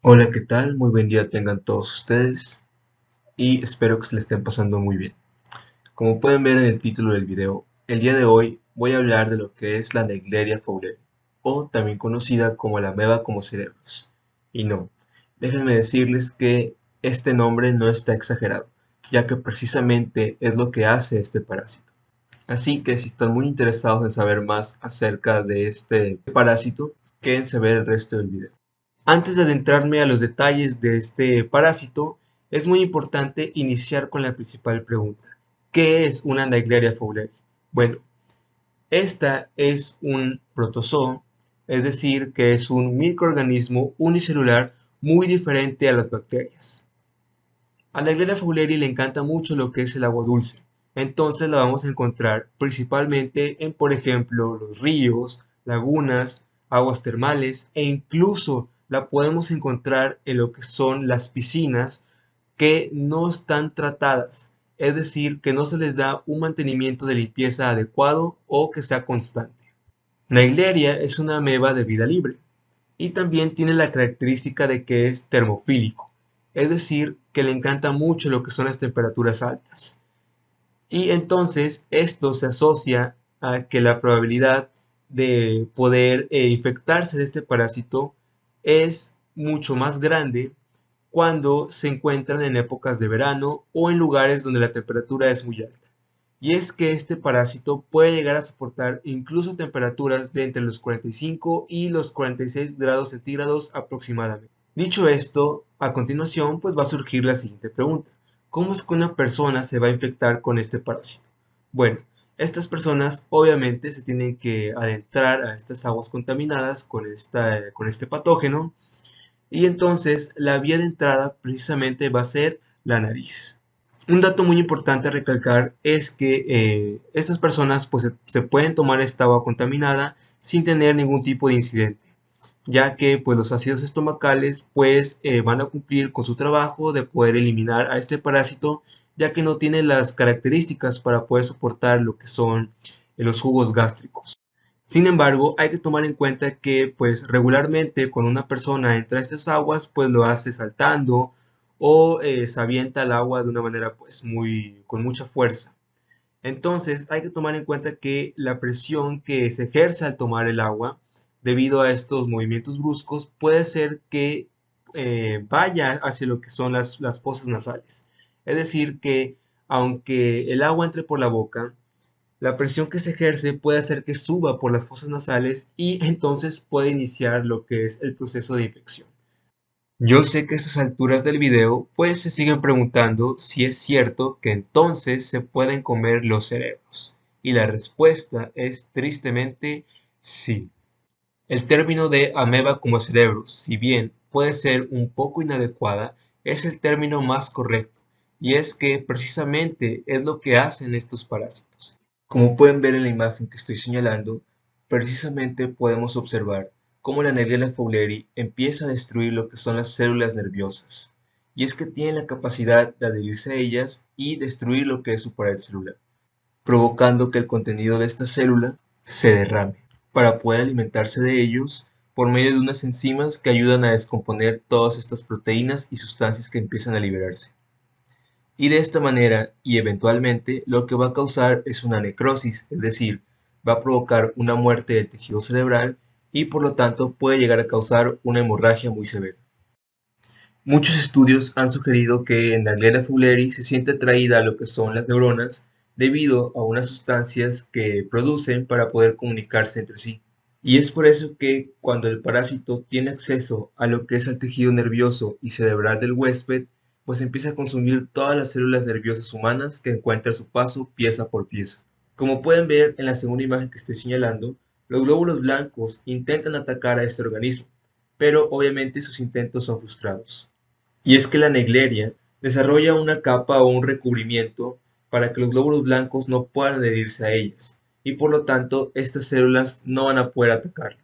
Hola, ¿qué tal? Muy buen día tengan todos ustedes y espero que se le estén pasando muy bien. Como pueden ver en el título del video, el día de hoy voy a hablar de lo que es la Naegleria fowleri, o también conocida como la ameba como cerebros. Y no, déjenme decirles que este nombre no está exagerado, ya que precisamente es lo que hace este parásito. Así que si están muy interesados en saber más acerca de este parásito, quédense a ver el resto del video. Antes de adentrarme a los detalles de este parásito, es muy importante iniciar con la principal pregunta. ¿Qué es una Naegleria fowleri? Bueno, esta es un protozoo, es decir, que es un microorganismo unicelular muy diferente a las bacterias. A Naegleria fowleri le encanta mucho lo que es el agua dulce, entonces la vamos a encontrar principalmente en, por ejemplo, los ríos, lagunas, aguas termales e incluso la podemos encontrar en lo que son las piscinas que no están tratadas, es decir, que no se les da un mantenimiento de limpieza adecuado o que sea constante. Naegleria es una ameba de vida libre y también tiene la característica de que es termofílico, es decir, que le encanta mucho lo que son las temperaturas altas. Y entonces esto se asocia a que la probabilidad de poder infectarse de este parásito es mucho más grande cuando se encuentran en épocas de verano o en lugares donde la temperatura es muy alta. Y es que este parásito puede llegar a soportar incluso temperaturas de entre los 45 y los 46 grados centígrados aproximadamente. Dicho esto, a continuación pues va a surgir la siguiente pregunta. ¿Cómo es que una persona se va a infectar con este parásito? Bueno, estas personas obviamente se tienen que adentrar a estas aguas contaminadas con este patógeno y entonces la vía de entrada precisamente va a ser la nariz. Un dato muy importante a recalcar es que estas personas pues se pueden tomar esta agua contaminada sin tener ningún tipo de incidente, ya que pues los ácidos estomacales pues van a cumplir con su trabajo de poder eliminar a este parásito, ya que no tiene las características para poder soportar lo que son los jugos gástricos. Sin embargo, hay que tomar en cuenta que pues regularmente cuando una persona entra a estas aguas pues lo hace saltando o se avienta al agua de una manera pues con mucha fuerza. Entonces hay que tomar en cuenta que la presión que se ejerce al tomar el agua debido a estos movimientos bruscos puede ser que vaya hacia lo que son las fosas nasales. Es decir que aunque el agua entre por la boca, la presión que se ejerce puede hacer que suba por las fosas nasales y entonces puede iniciar lo que es el proceso de infección. Yo sé que a estas alturas del video pues se siguen preguntando si es cierto que entonces se pueden comer los cerebros. Y la respuesta es tristemente sí. El término de ameba como cerebro, si bien puede ser un poco inadecuada, es el término más correcto. Y es que precisamente es lo que hacen estos parásitos. Como pueden ver en la imagen que estoy señalando, precisamente podemos observar cómo la Naegleria fowleri empieza a destruir lo que son las células nerviosas, y es que tiene la capacidad de adherirse a ellas y destruir lo que es su pared celular, provocando que el contenido de esta célula se derrame, para poder alimentarse de ellos por medio de unas enzimas que ayudan a descomponer todas estas proteínas y sustancias que empiezan a liberarse. Y de esta manera, y eventualmente, lo que va a causar es una necrosis, es decir, va a provocar una muerte del tejido cerebral y por lo tanto puede llegar a causar una hemorragia muy severa. Muchos estudios han sugerido que en la glera fowleri se siente atraída a lo que son las neuronas debido a unas sustancias que producen para poder comunicarse entre sí. Y es por eso que cuando el parásito tiene acceso a lo que es el tejido nervioso y cerebral del huésped, pues empieza a consumir todas las células nerviosas humanas que encuentra a su paso pieza por pieza. Como pueden ver en la segunda imagen que estoy señalando, los glóbulos blancos intentan atacar a este organismo, pero obviamente sus intentos son frustrados. Y es que la negleria desarrolla una capa o un recubrimiento para que los glóbulos blancos no puedan adherirse a ellas, y por lo tanto estas células no van a poder atacarla.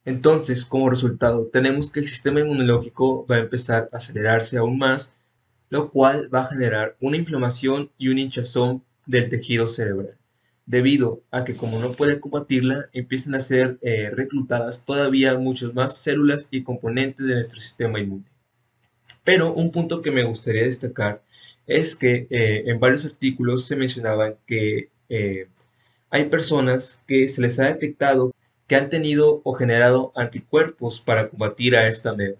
Entonces, como resultado, tenemos que el sistema inmunológico va a empezar a acelerarse aún más, lo cual va a generar una inflamación y una hinchazón del tejido cerebral. debido a que como no puede combatirla, empiezan a ser reclutadas todavía muchas más células y componentes de nuestro sistema inmune. Pero un punto que me gustaría destacar es que en varios artículos se mencionaban que hay personas que se les ha detectado que han tenido o generado anticuerpos para combatir a esta ameba,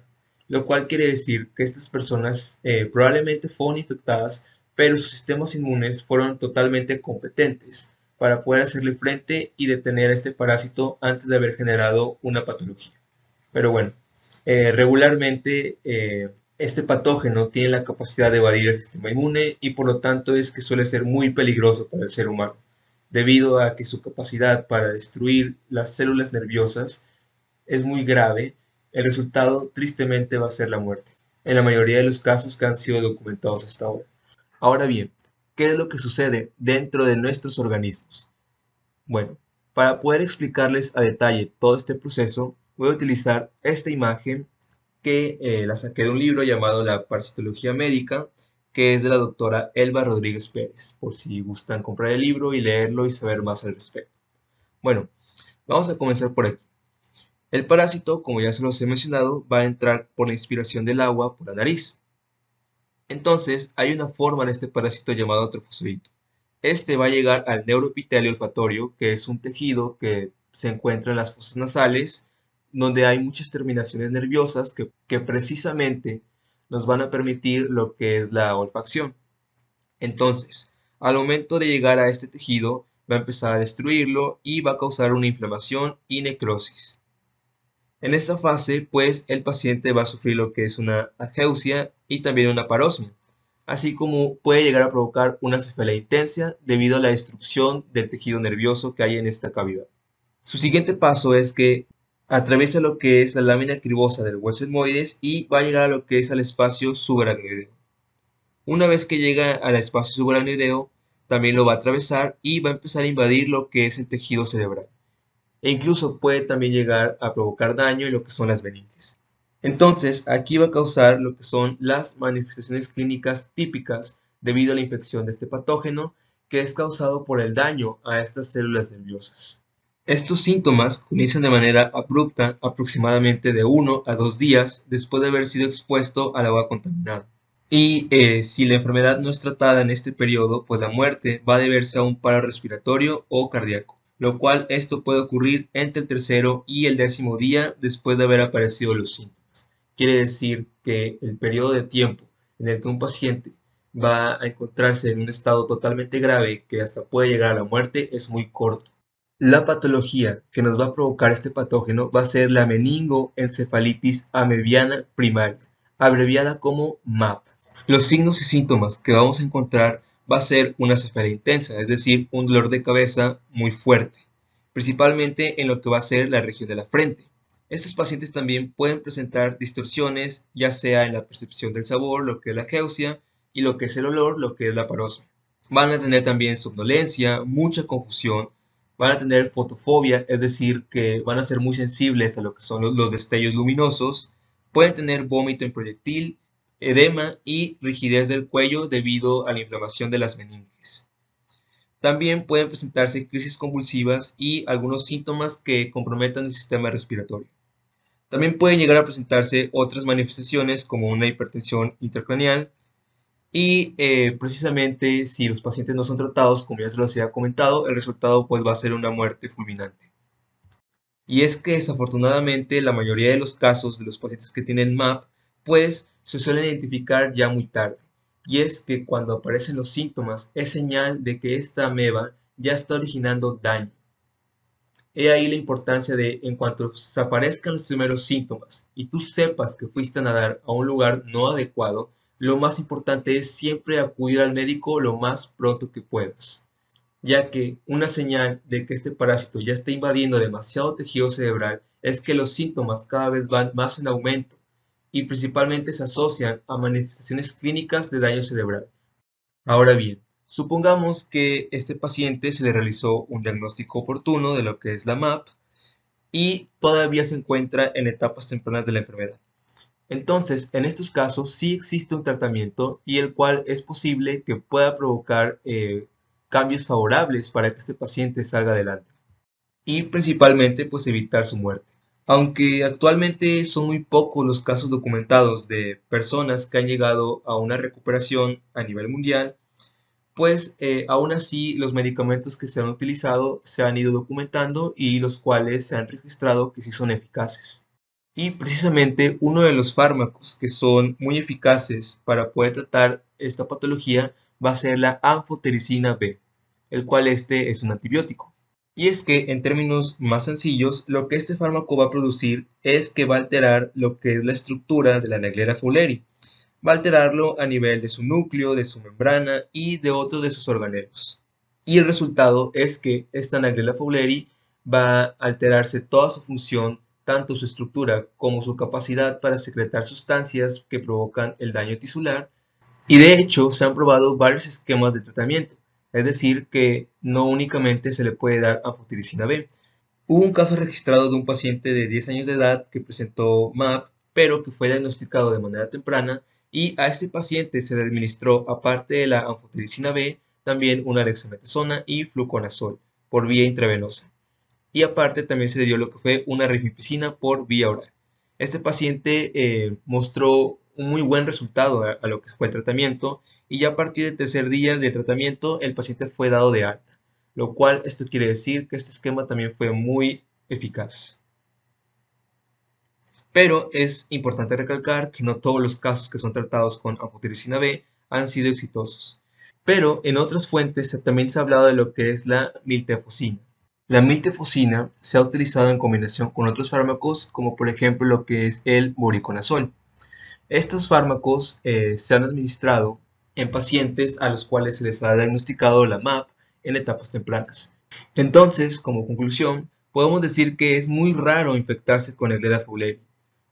lo cual quiere decir que estas personas probablemente fueron infectadas, pero sus sistemas inmunes fueron totalmente competentes para poder hacerle frente y detener a este parásito antes de haber generado una patología. Pero bueno, regularmente este patógeno tiene la capacidad de evadir el sistema inmune y por lo tanto es que suele ser muy peligroso para el ser humano, debido a que su capacidad para destruir las células nerviosas es muy grave. El resultado tristemente va a ser la muerte, en la mayoría de los casos que han sido documentados hasta ahora. Ahora bien, ¿qué es lo que sucede dentro de nuestros organismos? Bueno, para poder explicarles a detalle todo este proceso, voy a utilizar esta imagen que la saqué de un libro llamado La Parasitología Médica, que es de la doctora Elba Rodríguez Pérez, por si gustan comprar el libro y leerlo y saber más al respecto. Bueno, vamos a comenzar por aquí. El parásito, como ya se los he mencionado, va a entrar por la inspiración del agua por la nariz. Entonces, hay una forma en este parásito llamado trofozoito. Este va a llegar al neuroepitelio olfatorio, que es un tejido que se encuentra en las fosas nasales, donde hay muchas terminaciones nerviosas que precisamente nos van a permitir lo que es la olfacción. Entonces, al momento de llegar a este tejido, va a empezar a destruirlo y va a causar una inflamación y necrosis. En esta fase, pues, el paciente va a sufrir lo que es una ageusia y también una parosmia, así como puede llegar a provocar una cefalea intensa debido a la destrucción del tejido nervioso que hay en esta cavidad. Su siguiente paso es que atraviesa lo que es la lámina cribosa del hueso etmoides y va a llegar a lo que es el espacio subaracnoideo. Una vez que llega al espacio subaracnoideo, también lo va a atravesar y va a empezar a invadir lo que es el tejido cerebral. E incluso puede también llegar a provocar daño en lo que son las meninges. Entonces, aquí va a causar lo que son las manifestaciones clínicas típicas debido a la infección de este patógeno, que es causado por el daño a estas células nerviosas. Estos síntomas comienzan de manera abrupta aproximadamente de 1 a 2 días después de haber sido expuesto al agua contaminada. Y si la enfermedad no es tratada en este periodo, pues la muerte va a deberse a un paro respiratorio o cardíaco, lo cual esto puede ocurrir entre el tercero y el 10º día después de haber aparecido los síntomas. Quiere decir que el periodo de tiempo en el que un paciente va a encontrarse en un estado totalmente grave que hasta puede llegar a la muerte es muy corto. La patología que nos va a provocar este patógeno va a ser la meningoencefalitis amebiana primaria, abreviada como MAP. Los signos y síntomas que vamos a encontrar va a ser una cefalea intensa, es decir, un dolor de cabeza muy fuerte, principalmente en lo que va a ser la región de la frente. Estos pacientes también pueden presentar distorsiones, ya sea en la percepción del sabor, lo que es la ageusia, y lo que es el olor, lo que es la parosmia. Van a tener también somnolencia, mucha confusión, van a tener fotofobia, es decir, que van a ser muy sensibles a lo que son los destellos luminosos, pueden tener vómito en proyectil, edema y rigidez del cuello debido a la inflamación de las meninges. También pueden presentarse crisis convulsivas y algunos síntomas que comprometan el sistema respiratorio. También pueden llegar a presentarse otras manifestaciones como una hipertensión intracraneal y precisamente si los pacientes no son tratados, como ya se los había comentado, el resultado pues va a ser una muerte fulminante. Y es que desafortunadamente la mayoría de los casos de los pacientes que tienen MAP pues se suelen identificar ya muy tarde. Y es que cuando aparecen los síntomas es señal de que esta ameba ya está originando daño. He ahí la importancia de, en cuanto se aparezcan los primeros síntomas y tú sepas que fuiste a nadar a un lugar no adecuado, lo más importante es siempre acudir al médico lo más pronto que puedas, ya que una señal de que este parásito ya está invadiendo demasiado tejido cerebral es que los síntomas cada vez van más en aumento y principalmente se asocian a manifestaciones clínicas de daño cerebral. Ahora bien, supongamos que este paciente se le realizó un diagnóstico oportuno de lo que es la MAP y todavía se encuentra en etapas tempranas de la enfermedad. Entonces, en estos casos sí existe un tratamiento y el cual es posible que pueda provocar cambios favorables para que este paciente salga adelante y principalmente pues evitar su muerte. Aunque actualmente son muy pocos los casos documentados de personas que han llegado a una recuperación a nivel mundial, pues aún así los medicamentos que se han utilizado se han ido documentando y los cuales se han registrado que sí son eficaces. Y precisamente uno de los fármacos que son muy eficaces para poder tratar esta patología va a ser la anfotericina B, el cual este es un antibiótico. Y es que en términos más sencillos, lo que este fármaco va a producir es que va a alterar lo que es la estructura de la Naegleria fowleri. Va a alterarlo a nivel de su núcleo, de su membrana y de otros de sus organelos. Y el resultado es que esta Naegleria fowleri va a alterarse toda su función, tanto su estructura como su capacidad para secretar sustancias que provocan el daño tisular. Y de hecho se han probado varios esquemas de tratamiento, es decir, que no únicamente se le puede dar anfotericina B. Hubo un caso registrado de un paciente de 10 años de edad que presentó MAP, pero que fue diagnosticado de manera temprana y a este paciente se le administró, aparte de la anfotericina B, también una dexametasona y fluconazol por vía intravenosa. Y aparte también se le dio lo que fue una rifampicina por vía oral. Este paciente mostró un muy buen resultado a lo que fue el tratamiento y ya a partir del tercer día de tratamiento el paciente fue dado de alta, lo cual esto quiere decir que este esquema también fue muy eficaz. Pero es importante recalcar que no todos los casos que son tratados con anfotericina B han sido exitosos. Pero en otras fuentes también se ha hablado de lo que es la miltefosina. La miltefosina se ha utilizado en combinación con otros fármacos como por ejemplo lo que es el voriconazol. Estos fármacos se han administrado en pacientes a los cuales se les ha diagnosticado la MAP en etapas tempranas. Entonces, como conclusión, podemos decir que es muy raro infectarse con Naegleria fowleri,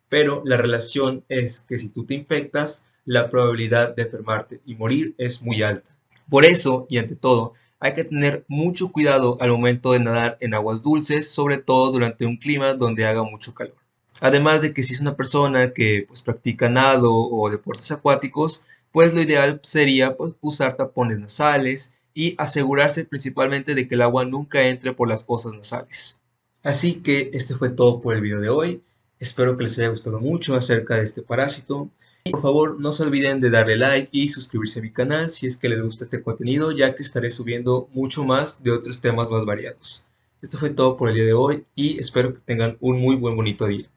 pero la relación es que si tú te infectas, la probabilidad de enfermarte y morir es muy alta. Por eso, y ante todo, hay que tener mucho cuidado al momento de nadar en aguas dulces, sobre todo durante un clima donde haga mucho calor. Además de que si es una persona que pues, practica nado o deportes acuáticos, pues lo ideal sería pues, usar tapones nasales y asegurarse principalmente de que el agua nunca entre por las fosas nasales. Así que este fue todo por el video de hoy. Espero que les haya gustado mucho acerca de este parásito. Y por favor no se olviden de darle like y suscribirse a mi canal si es que les gusta este contenido, ya que estaré subiendo mucho más de otros temas más variados. Esto fue todo por el día de hoy y espero que tengan un muy bonito día.